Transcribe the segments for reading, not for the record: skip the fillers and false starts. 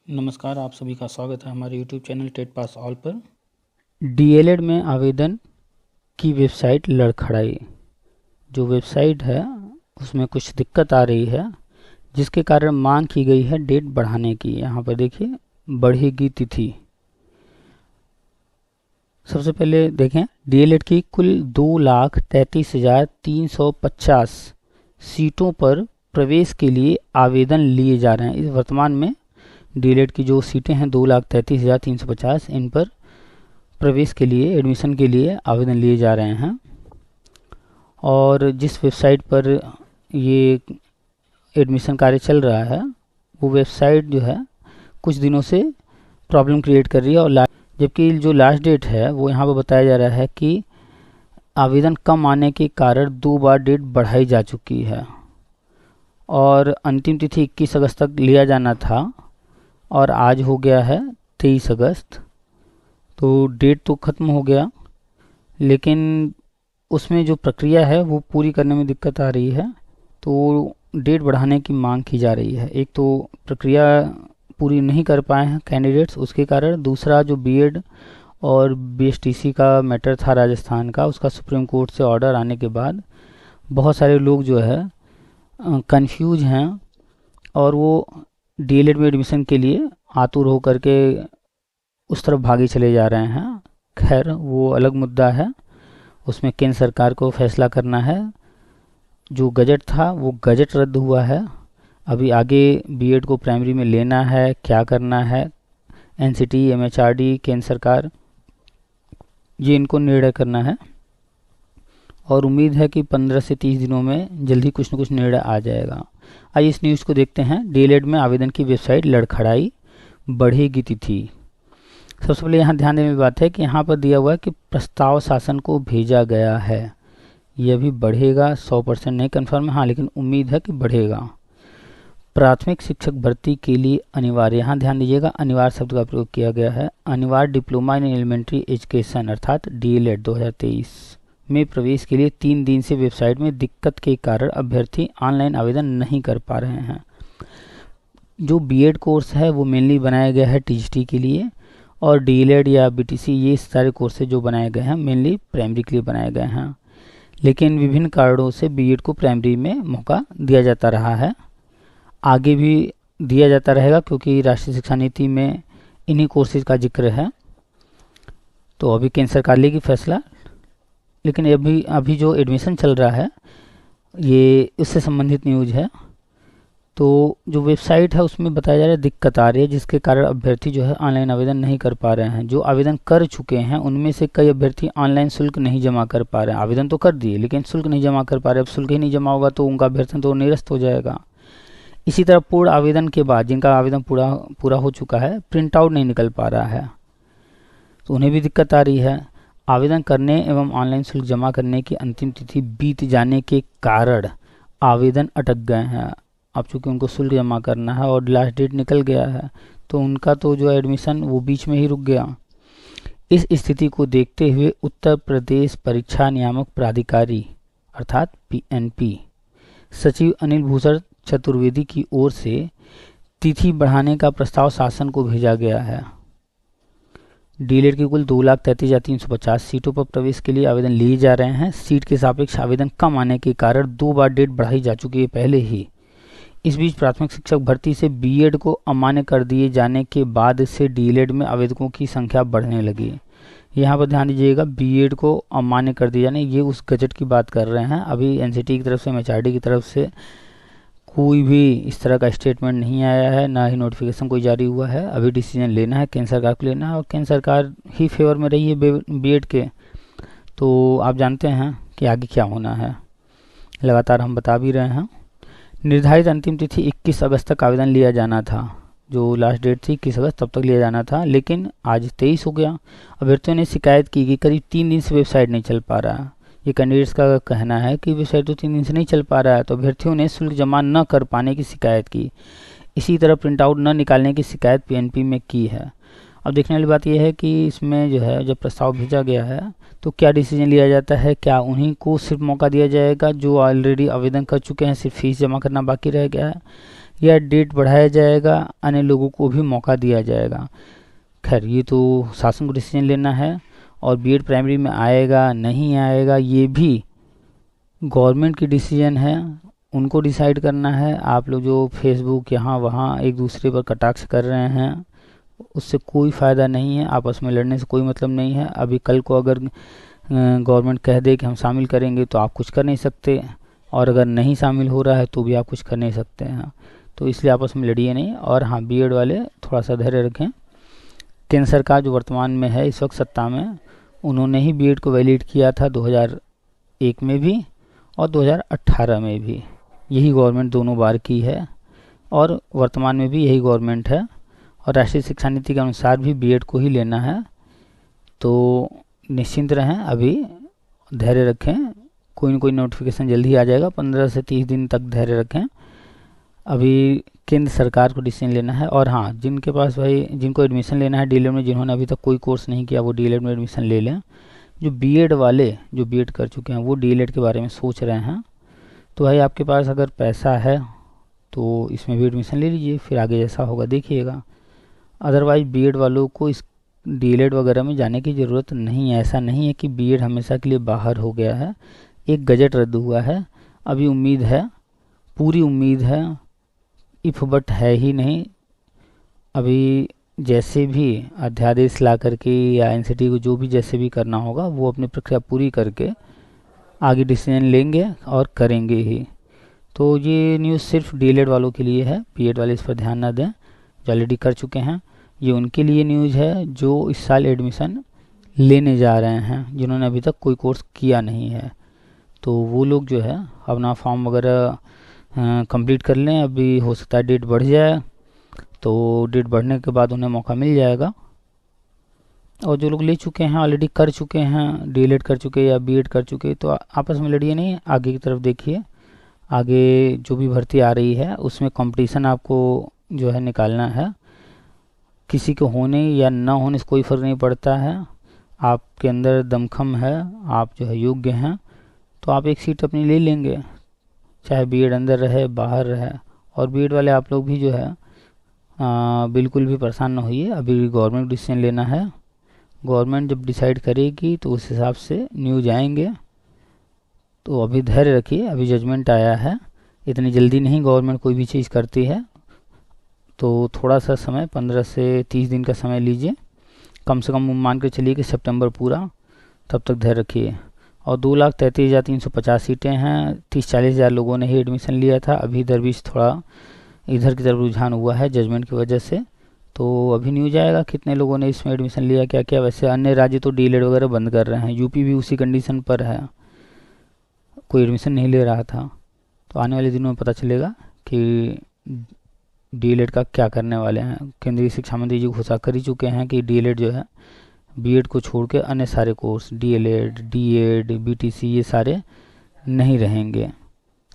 नमस्कार, आप सभी का स्वागत है हमारे YouTube channel TET pass all पर। डीएलएड में आवेदन की वेबसाइट लड़खड़ाई। जो वेबसाइट है उसमें कुछ दिक्कत आ रही है, जिसके कारण मांग की गई है डेट बढ़ाने की। यहाँ पर देखिए, बढ़ेगी तिथि। सबसे पहले देखें, डीएलएड की कुल 2,33,350 सीटों पर प्रवेश के लिए आवेदन लिए जा रहे हैं। इस वर्तमान में डीएलएड की जो सीटें हैं 2,33,350, इन पर प्रवेश के लिए, एडमिशन के लिए आवेदन लिए जा रहे हैं। और जिस वेबसाइट पर ये एडमिशन कार्य चल रहा है, वो वेबसाइट जो है कुछ दिनों से प्रॉब्लम क्रिएट कर रही है। और जबकि जो लास्ट डेट है वो यहाँ पर बताया जा रहा है कि आवेदन कम आने के कारण 2 बार डेट बढ़ाई जा चुकी है और अंतिम तिथि 21 अगस्त तक लिया जाना था और आज हो गया है 23 अगस्त। तो डेट तो ख़त्म हो गया, लेकिन उसमें जो प्रक्रिया है वो पूरी करने में दिक्कत आ रही है, तो डेट बढ़ाने की मांग की जा रही है। एक तो प्रक्रिया पूरी नहीं कर पाए हैं कैंडिडेट्स, उसके कारण। दूसरा, जो बीएड और बीएसटीसी का मैटर था राजस्थान का, उसका सुप्रीम कोर्ट से ऑर्डर आने के बाद बहुत सारे लोग जो है कंफ्यूज हैं और वो डीएलएड में एडमिशन के लिए आतुर होकर के उस तरफ भागे चले जा रहे हैं। खैर, वो अलग मुद्दा है, उसमें केंद्र सरकार को फैसला करना है। जो गजट था वो गजट रद्द हुआ है। अभी आगे बीएड को प्राइमरी में लेना है, क्या करना है, एनसीटी, एमएचआरडी, केंद्र सरकार, ये इनको निर्णय करना है। और उम्मीद है कि 15 से 30 दिनों में जल्दी कुछ न कुछ निर्णय आ जाएगा। आइए इस न्यूज़ को देखते हैं। डीएलएड में आवेदन की वेबसाइट लड़खड़ाई, बढ़ेगी तिथि। सबसे पहले यहाँ ध्यान देने की बात है कि यहाँ पर दिया हुआ है कि प्रस्ताव शासन को भेजा गया है। यह भी बढ़ेगा, 100% नहीं कंफर्म है, हाँ, लेकिन उम्मीद है कि बढ़ेगा। प्राथमिक शिक्षक भर्ती के लिए अनिवार्य, यहाँ ध्यान दीजिएगा, अनिवार्य शब्द का प्रयोग किया गया है। अनिवार्य डिप्लोमा इन एलिमेंट्री एजुकेशन अर्थात डीएलएड 2023 में प्रवेश के लिए 3 दिन से वेबसाइट में दिक्कत के कारण अभ्यर्थी ऑनलाइन आवेदन नहीं कर पा रहे हैं। जो बीएड कोर्स है वो मेनली बनाया गया है टीजीटी के लिए, और डीएलएड या बीटीसी, ये सारे कोर्सेज जो बनाए गए हैं मेनली प्राइमरी के लिए बनाए गए हैं। लेकिन विभिन्न कारणों से बीएड को प्राइमरी में मौका दिया जाता रहा है, आगे भी दिया जाता रहेगा, क्योंकि राष्ट्रीय शिक्षा नीति में इन्हीं कोर्सेज का जिक्र है। तो अभी केंद्र सरकार लेगी फैसला, लेकिन अभी जो एडमिशन चल रहा है ये उससे संबंधित न्यूज़ है। तो जो वेबसाइट है उसमें बताया जा रहा है दिक्कत आ रही है, जिसके कारण अभ्यर्थी जो है ऑनलाइन आवेदन नहीं कर पा रहे हैं। जो आवेदन कर चुके हैं उनमें से कई अभ्यर्थी ऑनलाइन शुल्क नहीं जमा कर पा रहे हैं। आवेदन तो कर दिए लेकिन शुल्क नहीं जमा कर पा रहे। अब शुल्क ही नहीं जमा होगा तो उनका अभ्यर्थन तो निरस्त हो जाएगा। इसी तरह पूर्ण आवेदन के बाद जिनका आवेदन पूरा हो चुका है, प्रिंट आउट नहीं निकल पा रहा है, तो उन्हें भी दिक्कत आ रही है। आवेदन करने एवं ऑनलाइन शुल्क जमा करने की अंतिम तिथि बीत जाने के कारण आवेदन अटक गए हैं। अब चूँकि उनको शुल्क जमा करना है और लास्ट डेट निकल गया है, तो उनका तो जो एडमिशन वो बीच में ही रुक गया। इस स्थिति को देखते हुए उत्तर प्रदेश परीक्षा नियामक प्राधिकारी अर्थात पीएनपी सचिव अनिल भूषण चतुर्वेदी की ओर से तिथि बढ़ाने का प्रस्ताव शासन को भेजा गया है। डीएलएड की कुल 2,33,350 सीटों पर प्रवेश के लिए आवेदन लिए जा रहे हैं। सीट के सापेक्ष आवेदन कम आने के कारण 2 बार डेट बढ़ाई जा चुकी है पहले ही। इस बीच प्राथमिक शिक्षक भर्ती से बीएड को अमान्य कर दिए जाने के बाद से डीएलएड में आवेदकों की संख्या बढ़ने लगी। यहाँ पर ध्यान दीजिएगा, बीएड को अमान्य कर दिया जाने, ये उस गजट की बात कर रहे हैं। अभी एनसीटी की तरफ से, एमएचआरडी की तरफ से कोई भी इस तरह का स्टेटमेंट नहीं आया है, ना ही नोटिफिकेशन कोई जारी हुआ है। अभी डिसीजन लेना है केंद्र सरकार को लेना है, और केंद्र सरकार ही फेवर में रही है बीएड के, तो आप जानते हैं कि आगे क्या होना है। लगातार हम बता भी रहे हैं। निर्धारित अंतिम तिथि 21 अगस्त तक आवेदन लिया जाना था। जो लास्ट डेट थी 21 अगस्त, तब तक लिया जाना था, लेकिन आज 23 हो गया। अभ्यर्थियों ने शिकायत की कि करीब 3 दिन से वेबसाइट नहीं चल पा रहा। ये कैंडिडेट्स का कहना है कि वेबसाइट तो 3 दिन से नहीं चल पा रहा है, तो अभ्यर्थियों ने शुल्क जमा न कर पाने की शिकायत की। इसी तरह प्रिंट आउट न निकालने की शिकायत पीएनपी में की है। अब देखने वाली बात यह है कि इसमें जो है, जब प्रस्ताव भेजा गया है तो क्या डिसीजन लिया जाता है। क्या उन्हीं को सिर्फ मौका दिया जाएगा जो ऑलरेडी आवेदन कर चुके हैं, सिर्फ फीस जमा करना बाकी रह गया है, या डेट बढ़ाया जाएगा, अन्य लोगों को भी मौका दिया जाएगा। खैर ये तो शासन को डिसीजन लेना है, और बीएड प्राइमरी में आएगा नहीं आएगा ये भी गवर्नमेंट की डिसीजन है, उनको डिसाइड करना है। आप लोग जो फेसबुक यहाँ वहाँ एक दूसरे पर कटाक्ष कर रहे हैं उससे कोई फ़ायदा नहीं है, आपस में लड़ने से कोई मतलब नहीं है। अभी कल को अगर गवर्नमेंट कह दे कि हम शामिल करेंगे तो आप कुछ कर नहीं सकते, और अगर नहीं शामिल हो रहा है तो भी आप कुछ कर नहीं सकते हैं। तो इसलिए आपस में लड़िए नहीं। और हाँ, बीएड वाले थोड़ा सा धैर्य रखें। केंद्र सरकार जो वर्तमान में है इस वक्त सत्ता में, उन्होंने ही बीएड को वैलिड किया था 2001 में भी और 2018 में भी। यही गवर्नमेंट दोनों बार की है और वर्तमान में भी यही गवर्नमेंट है। और राष्ट्रीय शिक्षा नीति के अनुसार भी बीएड को ही लेना है। तो निश्चिंत रहें, अभी धैर्य रखें, कोई न कोई नोटिफिकेशन जल्दी ही आ जाएगा। 15 से 30 दिन तक धैर्य रखें। अभी केंद्र सरकार को डिसीजन लेना है। और हाँ, जिनके पास भाई जिनको एडमिशन लेना है डीएलएड में, जिन्होंने अभी तक कोई कोर्स नहीं किया वो डीएलएड में एडमिशन ले लें। जो बीएड वाले जो बीएड कर चुके हैं वो डीएलएड के बारे में सोच रहे हैं, तो भाई आपके पास अगर पैसा है तो इसमें भी एडमिशन ले लीजिए, फिर आगे जैसा होगा देखिएगा। अदरवाइज बीएड वालों को इस डीएलएड वगैरह में जाने की ज़रूरत नहीं है। ऐसा नहीं है कि बीएड हमेशा के लिए बाहर हो गया है। एक गजट रद्द हुआ है, अभी उम्मीद है, पूरी उम्मीद है, इफ बट है ही नहीं। अभी जैसे भी अध्यादेश ला करके या एनसीटी को जो भी जैसे भी करना होगा वो अपनी प्रक्रिया पूरी करके आगे डिसीजन लेंगे और करेंगे ही। तो ये न्यूज़ सिर्फ डीएलएड वालों के लिए है, बीएड वाले इस पर ध्यान ना दें, जो ऑलरेडी कर चुके हैं। ये उनके लिए न्यूज़ है जो इस साल एडमिशन लेने जा रहे हैं, जिन्होंने अभी तक कोई कोर्स किया नहीं है। तो वो लोग जो है अपना फॉर्म वगैरह कंप्लीट कर लें। अभी हो सकता है डेट बढ़ जाए, तो डेट बढ़ने के बाद उन्हें मौका मिल जाएगा। और जो लोग ले चुके हैं, ऑलरेडी कर चुके हैं, डीएलएड कर चुके या बीएड कर चुके, तो आपस में लड़िए नहीं, आगे की तरफ देखिए। आगे जो भी भर्ती आ रही है उसमें कंपटीशन आपको जो है निकालना है। किसी के होने या ना होने से कोई फ़र्क नहीं पड़ता है। आपके अंदर दमखम है, आप जो है योग्य हैं, तो आप एक सीट अपनी ले लेंगे, चाहे बीएड अंदर रहे बाहर रहे। और बीएड वाले आप लोग भी जो है बिल्कुल भी परेशान ना होइए। अभी गवर्नमेंट डिसीजन लेना है, गवर्नमेंट जब डिसाइड करेगी तो उस हिसाब से न्यूज आएंगे। तो अभी धैर्य रखिए, अभी जजमेंट आया है, इतनी जल्दी नहीं गवर्नमेंट कोई भी चीज़ करती है। तो थोड़ा सा समय, 15 से 30 दिन का समय लीजिए, कम से कम मान के चलिए कि सितंबर पूरा, तब तक धैर्य रखिए। और 2,33,350 सीटें हैं, 30-40 हज़ार लोगों ने ही एडमिशन लिया था। अभी इधर भी थोड़ा इधर की तरफ रुझान हुआ है जजमेंट की वजह से। तो अभी न्यूज आएगा कितने लोगों ने इसमें एडमिशन लिया, क्या क्या। वैसे अन्य राज्य तो डीएलएड वगैरह बंद कर रहे हैं, यूपी भी उसी कंडीशन पर है, कोई एडमिशन नहीं ले रहा था। तो आने वाले दिनों में पता चलेगा कि डीएलएड का क्या करने वाले हैं। केंद्रीय शिक्षा मंत्री जी घोषणा कर ही चुके हैं कि डीएलएड जो है बीएड को छोड़ के अन्य सारे कोर्स, डीएलएड, डीएड, बीटीसी, ये सारे नहीं रहेंगे।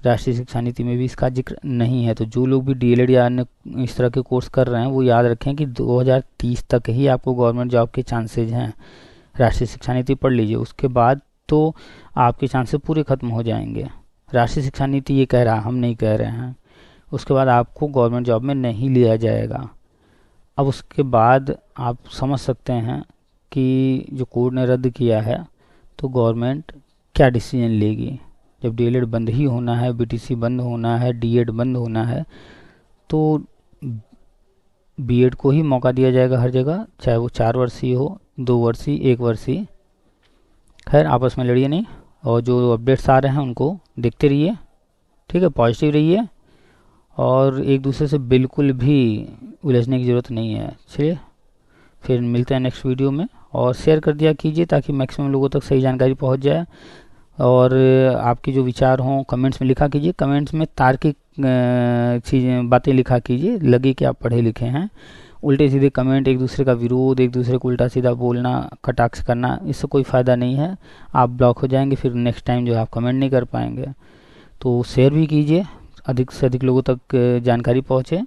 राष्ट्रीय शिक्षा नीति में भी इसका जिक्र नहीं है। तो जो लोग भी डीएलएड या अन्य इस तरह के कोर्स कर रहे हैं वो याद रखें कि 2030 तक ही आपको गवर्नमेंट जॉब के चांसेज हैं। राष्ट्रीय शिक्षा नीति पढ़ लीजिए, उसके बाद तो आपके चांसेस पूरे खत्म हो जाएंगे। राष्ट्रीय शिक्षा नीति ये कह रहा है, हम नहीं कह रहे हैं। उसके बाद आपको गवर्नमेंट जॉब में नहीं लिया जाएगा। अब उसके बाद आप समझ सकते हैं कि जो कोर्ट ने रद्द किया है तो गवर्नमेंट क्या डिसीजन लेगी। जब डीएलएड बंद ही होना है, बीटीसी बंद होना है, डीएड बंद होना है, तो बीएड को ही मौका दिया जाएगा हर जगह, चाहे वो 4 वर्षीय हो, 2 वर्षीय, 1 वर्षीय। खैर आपस में लड़िए नहीं, और जो अपडेट्स आ रहे हैं उनको देखते रहिए, ठीक है, पॉजिटिव रहिए, और एक दूसरे से बिल्कुल भी उलझने की ज़रूरत नहीं है। चलिए फिर मिलते हैं नेक्स्ट वीडियो में, और शेयर कर दिया कीजिए ताकि मैक्सिमम लोगों तक सही जानकारी पहुंच जाए। और आपके जो विचार हों कमेंट्स में लिखा कीजिए, कमेंट्स में तार्किक चीज़ें बातें लिखा कीजिए, लगे कि आप पढ़े लिखे हैं। उल्टे सीधे कमेंट, एक दूसरे का विरोध, एक दूसरे को उल्टा सीधा बोलना, कटाक्ष करना, इससे कोई फ़ायदा नहीं है। आप ब्लॉक हो जाएंगे, फिर नेक्स्ट टाइम जो है आप कमेंट नहीं कर पाएंगे। तो शेयर भी कीजिए, अधिक से अधिक लोगों तक जानकारी पहुँचे,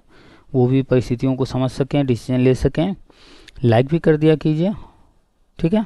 वो भी परिस्थितियों को समझ सकें, डिसीजन ले सकें। लाइक भी कर दिया कीजिए, ठीक है।